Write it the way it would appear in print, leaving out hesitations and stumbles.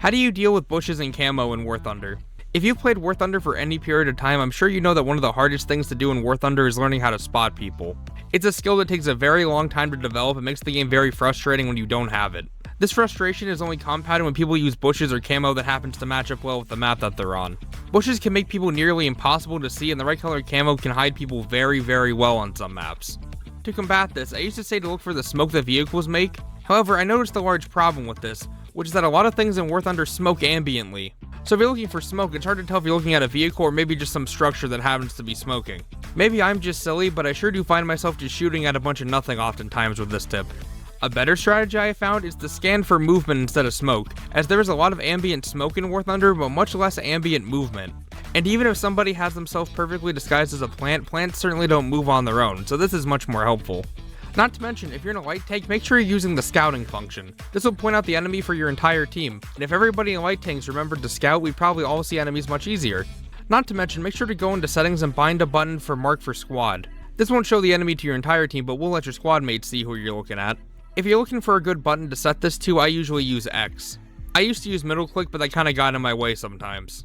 How do you deal with bushes and camo in War Thunder? If you've played War Thunder for any period of time, I'm sure you know that one of the hardest things to do in War Thunder is learning how to spot people. It's a skill that takes a very long time to develop and makes the game very frustrating when you don't have it. This frustration is only compounded when people use bushes or camo that happens to match up well with the map that they're on. Bushes can make people nearly impossible to see, and the right color camo can hide people very well on some maps. To combat this, I used to say to look for the smoke that vehicles make. However, I noticed a large problem with this, which is that a lot of things in War Thunder smoke ambiently. So if you're looking for smoke, it's hard to tell if you're looking at a vehicle or maybe just some structure that happens to be smoking. Maybe I'm just silly, but I sure do find myself just shooting at a bunch of nothing oftentimes with this tip. A better strategy I found is to scan for movement instead of smoke, as there is a lot of ambient smoke in War Thunder, but much less ambient movement. And even if somebody has themselves perfectly disguised as a plant, plants certainly don't move on their own, so this is much more helpful. Not to mention, if you're in a light tank, make sure you're using the scouting function. This will point out the enemy for your entire team, and if everybody in light tanks remembered to scout, we'd probably all see enemies much easier. Not to mention, make sure to go into settings and bind a button for mark for squad. This won't show the enemy to your entire team, but will let your squad mates see who you're looking at. If you're looking for a good button to set this to, I usually use X. I used to use middle click, but that kinda got in my way sometimes.